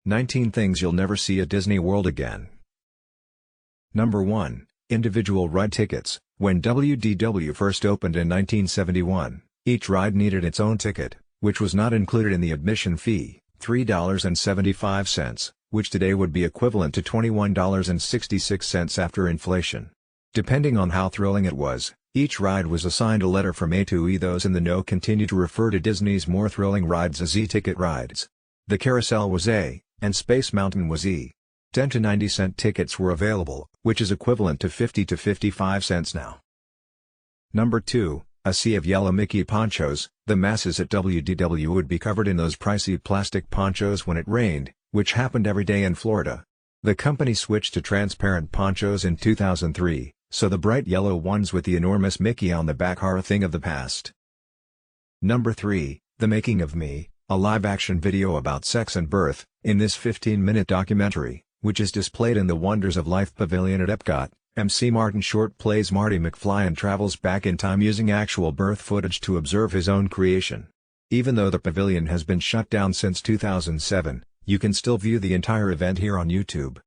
19 Things You'll Never See at Disney World Again. Number 1. Individual ride tickets. When WDW first opened in 1971, each ride needed its own ticket, which was not included in the admission fee, $3.75, which today would be equivalent to $21.66 after inflation. Depending on how thrilling it was, each ride was assigned a letter from A to E. Those in the know continue to refer to Disney's more thrilling rides as E-ticket rides. The Carousel was A, and Space Mountain was E. 10 to 90-cent tickets were available, which is equivalent to 50 to 55 cents now. Number 2, a sea of yellow Mickey ponchos. The masses at WDW would be covered in those pricey plastic ponchos when it rained, which happened every day in Florida. The company switched to transparent ponchos in 2003, so the bright yellow ones with the enormous Mickey on the back are a thing of the past. Number 3, The Making of Me, a live-action video about sex and birth. In this 15-minute documentary, which is displayed in the Wonders of Life Pavilion at Epcot, MC Martin Short plays Marty McFly and travels back in time using actual birth footage to observe his own creation. Even though the pavilion has been shut down since 2007, you can still view the entire event here on YouTube.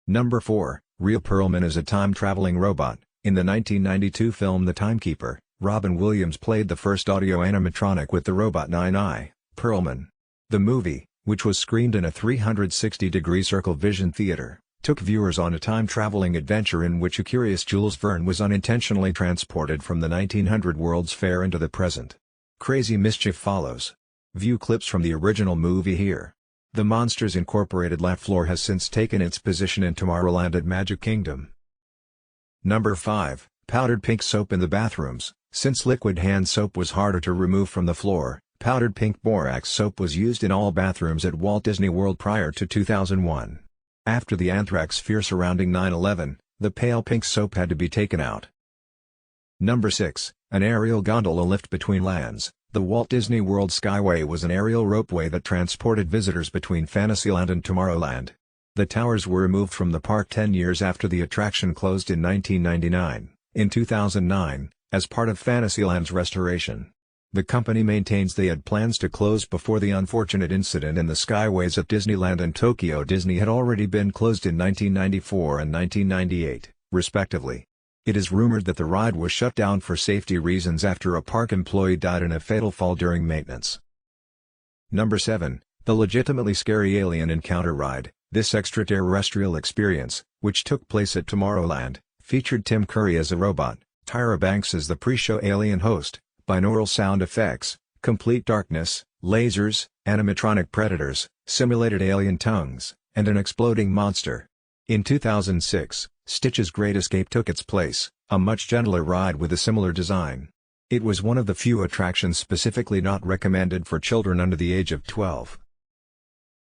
Number 4, Rhea Perlman is a time-traveling robot. In the 1992 film The Timekeeper, Robin Williams played the first audio animatronic with the robot Nine-Eye, Perlman. The movie, which was screened in a 360-degree circle vision theater, took viewers on a time-traveling adventure in which a curious Jules Verne was unintentionally transported from the 1900 World's Fair into the present. Crazy mischief follows. View clips from the original movie here. The Monsters Incorporated laugh floor has since taken its position in Tomorrowland at Magic Kingdom. Number 5, powdered pink soap in the bathrooms. Since liquid hand soap was harder to remove from the floor, powdered pink borax soap was used in all bathrooms at Walt Disney World prior to 2001. After the anthrax fear surrounding 9/11, the pale pink soap had to be taken out. Number 6, an aerial gondola lift between lands. The Walt Disney World Skyway was an aerial ropeway that transported visitors between Fantasyland and Tomorrowland. The towers were removed from the park 10 years after the attraction closed in 1999. In 2009, as part of Fantasyland's restoration, the company maintains they had plans to close before the unfortunate incident in the Skyways at Disneyland and Tokyo Disney had already been closed in 1994 and 1998, respectively. It is rumored that the ride was shut down for safety reasons after a park employee died in a fatal fall during maintenance. Number 7, the legitimately scary alien encounter ride. This extraterrestrial experience, which took place at Tomorrowland, featured Tim Curry as a robot, Tyra Banks as the pre-show alien host, binaural sound effects, complete darkness, lasers, animatronic predators, simulated alien tongues, and an exploding monster. In 2006, Stitch's Great Escape took its place, a much gentler ride with a similar design. It was one of the few attractions specifically not recommended for children under the age of 12.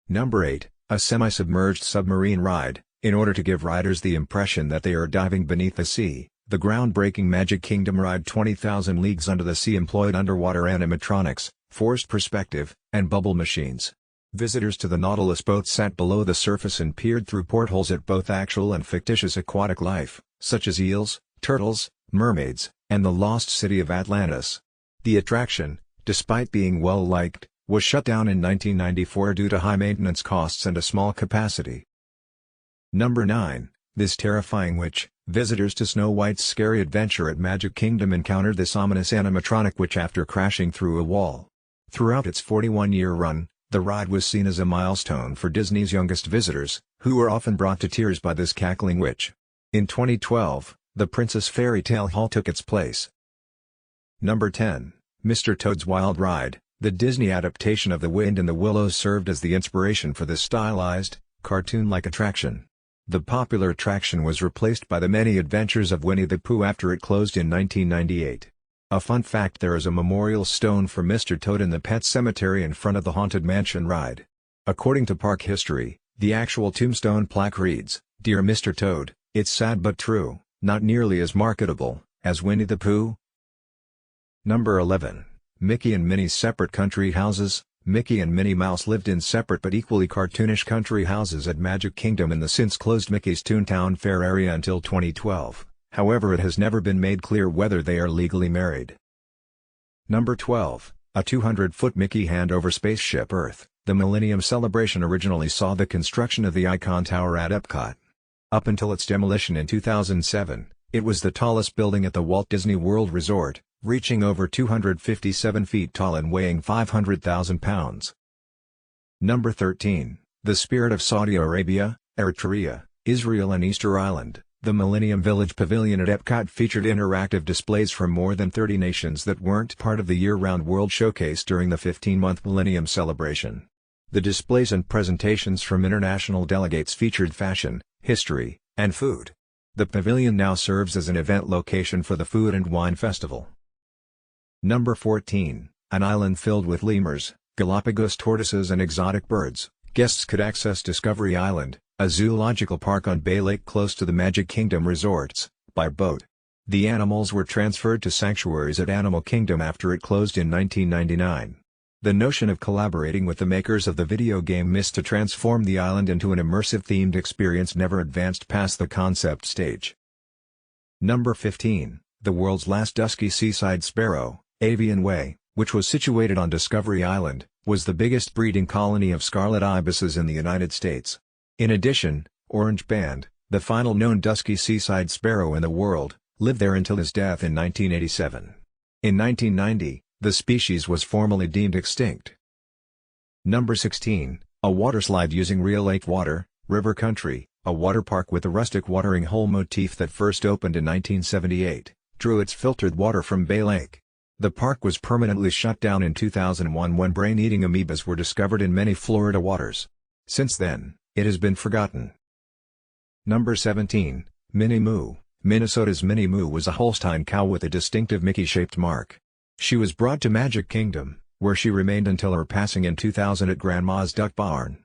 Number 8, a semi-submerged submarine ride. In order to give riders the impression that they are diving beneath the sea, the groundbreaking Magic Kingdom ride 20,000 Leagues Under the Sea employed underwater animatronics, forced perspective, and bubble machines. Visitors to the Nautilus boat sat below the surface and peered through portholes at both actual and fictitious aquatic life, such as eels, turtles, mermaids, and the lost city of Atlantis. The attraction, despite being well-liked, was shut down in 1994 due to high maintenance costs and a small capacity. Number 9, this terrifying witch. Visitors to Snow White's Scary Adventure at Magic Kingdom encountered this ominous animatronic witch after crashing through a wall. Throughout its 41-year run, the ride was seen as a milestone for Disney's youngest visitors, who were often brought to tears by this cackling witch. In 2012, the Princess Fairy Tale Hall took its place. Number 10, Mr. Toad's Wild Ride. The Disney adaptation of The Wind in the Willows served as the inspiration for this stylized, cartoon-like attraction. The popular attraction was replaced by The Many Adventures of Winnie the Pooh after it closed in 1998. A fun fact: there is a memorial stone for Mr. Toad in the Pet Cemetery in front of the Haunted Mansion ride. According to park history, the actual tombstone plaque reads, "Dear Mr. Toad, it's sad but true, not nearly as marketable as Winnie the Pooh." Number 11, Mickey and Minnie's Separate Country Houses. Mickey and Minnie Mouse lived in separate but equally cartoonish country houses at Magic Kingdom in the since-closed Mickey's Toontown Fair area until 2012, however it has never been made clear whether they are legally married. Number 12, a 200-foot Mickey Handover spaceship Earth. The Millennium Celebration originally saw the construction of the Icon Tower at Epcot. Up until its demolition in 2007, it was the tallest building at the Walt Disney World Resort, reaching over 257 feet tall and weighing 500,000 pounds. Number 13. The Spirit of Saudi Arabia, Eritrea, Israel and Easter Island. The Millennium Village Pavilion at Epcot featured interactive displays from more than 30 nations that weren't part of the year-round World Showcase during the 15-month Millennium Celebration. The displays and presentations from international delegates featured fashion, history, and food. The pavilion now serves as an event location for the Food and Wine Festival. Number 14. An island filled with lemurs, Galapagos tortoises and exotic birds. Guests could access Discovery Island, a zoological park on Bay Lake close to the Magic Kingdom resorts, by boat. The animals were transferred to sanctuaries at Animal Kingdom after it closed in 1999. The notion of collaborating with the makers of the video game Myst to transform the island into an immersive themed experience never advanced past the concept stage. Number 15. The world's last Dusky Seaside Sparrow, Avian Way, which was situated on Discovery Island, was the biggest breeding colony of scarlet ibises in the United States. In addition, Orange Band, the final known Dusky Seaside Sparrow in the world, lived there until his death in 1987. In 1990, the species was formally deemed extinct. Number 16. A waterslide using real lake water, River Country, a water park with a rustic watering hole motif that first opened in 1978, drew its filtered water from Bay Lake. The park was permanently shut down in 2001 when brain-eating amoebas were discovered in many Florida waters. Since then, it has been forgotten. Number 17. Minnie Moo. Minnesota's Minnie Moo was a Holstein cow with a distinctive Mickey-shaped mark. She was brought to Magic Kingdom, where she remained until her passing in 2000 at Grandma's Duck Barn.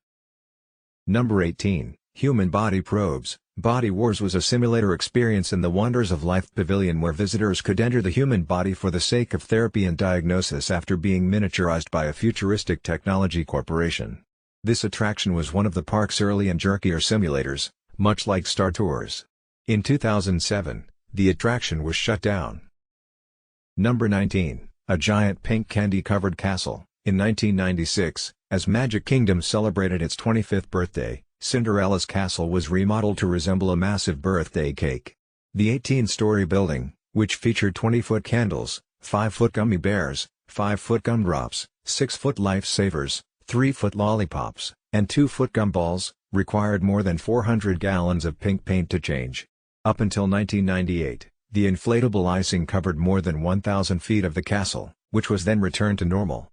Number 18. Human Body Probes. Body Wars was a simulator experience in the Wonders of Life Pavilion where visitors could enter the human body for the sake of therapy and diagnosis after being miniaturized by a futuristic technology corporation. This attraction was one of the park's early and jerkier simulators, much like Star Tours. In 2007, the attraction was shut down. Number 19. A giant pink candy-covered castle. In 1996, as Magic Kingdom celebrated its 25th birthday, Cinderella's castle was remodeled to resemble a massive birthday cake. The 18-story building, which featured 20-foot candles, 5-foot gummy bears, 5-foot gumdrops, 6-foot lifesavers, 3-foot lollipops, and 2-foot gumballs, required more than 400 gallons of pink paint to change. Up until 1998, the inflatable icing covered more than 1,000 feet of the castle, which was then returned to normal.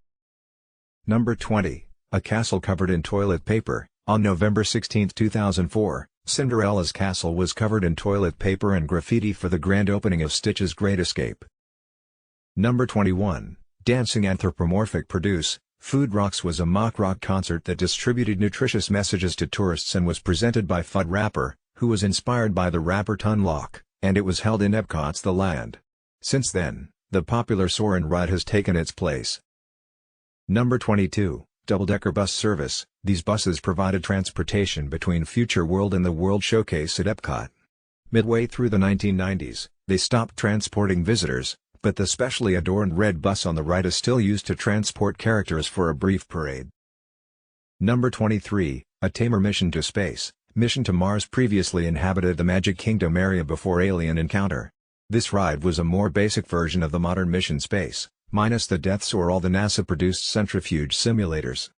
Number 20. A castle covered in toilet paper. On November 16, 2004, Cinderella's castle was covered in toilet paper and graffiti for the grand opening of Stitch's Great Escape. Number 21. Dancing Anthropomorphic Produce. Food Rocks was a mock rock concert that distributed nutritious messages to tourists and was presented by Fudd Rapper, who was inspired by the rapper Tunlock, and it was held in Epcot's The Land. Since then, the popular Soarin' ride has taken its place. Number 22. Doubledecker Bus Service. These buses provided transportation between Future World and the World Showcase at Epcot. Midway through the 1990s, they stopped transporting visitors, but the specially adorned red bus on the right is still used to transport characters for a brief parade. Number 23. A tamer mission to space. Mission to Mars previously inhabited the Magic Kingdom area before Alien Encounter. This ride was a more basic version of the modern Mission Space, minus the deaths or all the NASA-produced centrifuge simulators.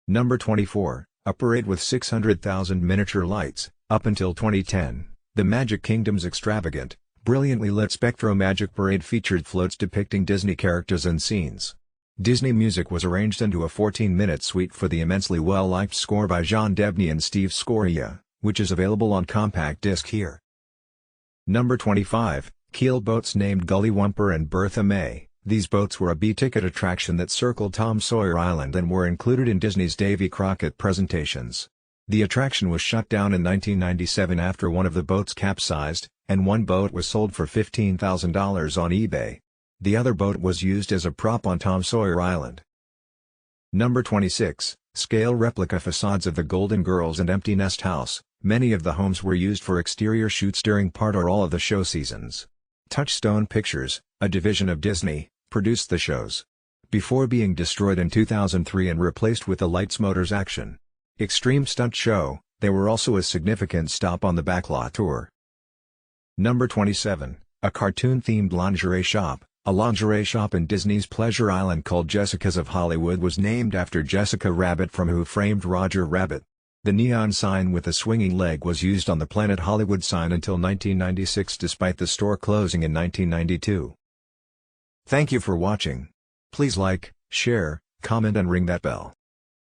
Number 24. A parade with 600,000 miniature lights. Up until 2010, the Magic Kingdom's extravagant, brilliantly lit Spectro Magic Parade featured floats depicting Disney characters and scenes. Disney music was arranged into a 14-minute suite for the immensely well-liked score by Jean Debney and Steve Scoria, which is available on compact disc here. Number 25. Keel boats named Gully Wumper and Bertha May. These boats were a B-ticket attraction that circled Tom Sawyer Island and were included in Disney's Davy Crockett presentations. The attraction was shut down in 1997 after one of the boats capsized, and one boat was sold for $15,000 on eBay. The other boat was used as a prop on Tom Sawyer Island. Number 26. Scale replica facades of the Golden Girls and Empty Nest House. Many of the homes were used for exterior shoots during part or all of the show seasons. Touchstone Pictures, a division of Disney, produced the shows. before being destroyed in 2003 and replaced with the Lights Motors action. Extreme Stunt Show, they were also a significant stop on the Backlot Tour. Number 27, a cartoon-themed lingerie shop. A lingerie shop in Disney's Pleasure Island called Jessica's of Hollywood was named after Jessica Rabbit from Who Framed Roger Rabbit. The neon sign with a swinging leg was used on the Planet Hollywood sign until 1996 despite the store closing in 1992. Thank you for watching. Please like, share, comment and ring that bell.